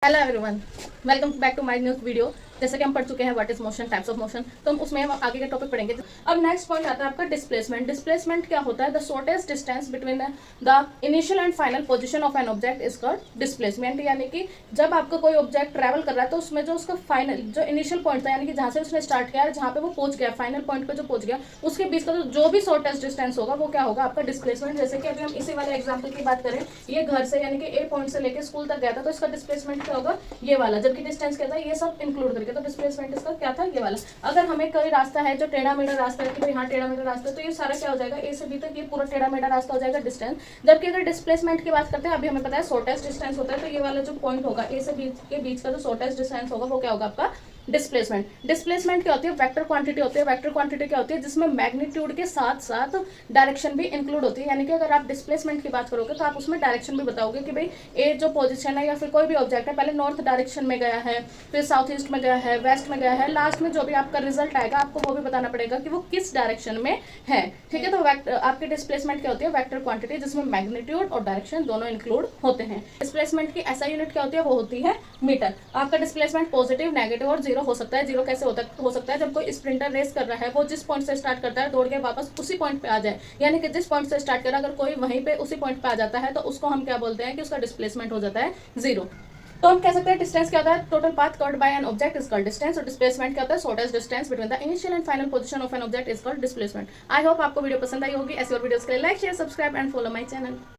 Hello everyone, welcome back to my new video. जैसे कि हम पढ़ चुके हैं what is motion, types of motion, तो हम उसमें हम आगे का टॉपिक पढ़ेंगे। अब नेक्स्ट पॉइंट आता है आपका डिस्प्लेसमेंट। डिस्प्लेसमेंट क्या होता है? The shortest distance between the initial and final position of an object is called displacement. यानी कि जब आपका कोई ऑब्जेक्ट ट्रैवल कर रहा है तो उसमें जो उसका फाइनल जो इनिशियल पॉइंट था, यानी कि जहाँ से उसने स्टार्ट किया, जहाँ पे वो पहुंच गया, फाइनल पॉइंट पे जो पहुंच गया, उसके बीच का जो भी शॉर्टेस्ट डिस्टेंस होगा वो क्या होगा? आपका डिस्प्लेसमेंट। जैसे कि अभी हम इसी वाले एग्जाम्पल की बात करें, ये घर से यानी कि ए पॉइंट से लेकर स्कूल तक गया था, तो इसका डिस्प्लेसमेंट क्या होगा? ये वाला। जबकि डिस्टेंस क्या था? ये सब इंक्लूड करके, तो डिस्प्लेसमेंट इसका क्या था? ये वाला। अगर हमें कोई रास्ता है जो टेढ़ा मेढ़ा रास्ता है कि भाई यहाँ टेढ़ा मेढ़ा रास्ता है, तो ये सारा क्या हो जाएगा? ए से बी तक ये पूरा टेढ़ा मेढ़ा रास्ता हो जाएगा डिस्टेंस। जबकि अगर डिस्प्लेसमेंट की बात करते हैं, अभी हमें पता है शॉर्टेस्ट डिस्टेंस होता है, तो ये वाला जो पॉइंट होगा ए से बी के बीच का जो शॉर्टेस्ट डिस्टेंस होगा वो क्या होगा? आपका डिस्प्लेसमेंट। डिस्प्लेसमेंट क्या होती है? वेक्टर क्वांटिटी होती है। वेक्टर क्वांटिटी क्या होती है? जिसमें मैग्नीट्यूड के साथ साथ डायरेक्शन भी इंक्लूड होती है। यानी कि अगर आप डिस्प्लेसमेंट की बात करोगे तो आप उसमें डायरेक्शन भी बताओगे कि भाई ए जो पोजीशन है या फिर कोई भी ऑब्जेक्ट है, पहले नॉर्थ डायरेक्शन में गया है, फिर साउथ ईस्ट में गया है, वेस्ट में गया है, लास्ट में जो भी आपका रिजल्ट आएगा आपको वो भी बताना पड़ेगा कि वो किस डायरेक्शन में है। ठीक है, तो आपकी डिस्प्लेसमेंट क्या होती है? वेक्टर क्वांटिटी, जिसमें मैग्नीट्यूड और डायरेक्शन दोनों इंक्लूड होते हैं। डिस्प्लेसमेंट की ऐसा यूनिट क्या होती है? वो होती है मीटर। आपका डिस्प्लेसमेंट पॉजिटिव, नेगेटिव और जीरो हो सकता है। जीरो कैसे हो सकता है? जब कोई स्प्रिंटर रेस कर रहा है, वो जिस पॉइंट से स्टार्ट करता है दौड़ के वापस उसी पॉइंट पे आ जाए, यानी कि जिस पॉइंट से स्टार्ट करा अगर कोई वहीं पे उसी पॉइंट पे आ जाता है तो उसको हम क्या बोलते हैं कि उसका डिस्प्लेसमेंट हो जाता है जीरो। तो हम कह सकते हैं डिस्टेंस क्या होता है? Total path covered by an object is called distance. और डिस्प्लेसमेंट क्या होता है? Shortest distance between the initial and final position of an object is called displacement. I hope आपको वीडियो पसंद आई होगी। ऐसी और वीडियोस के लिए like, share, subscribe and follow my channel.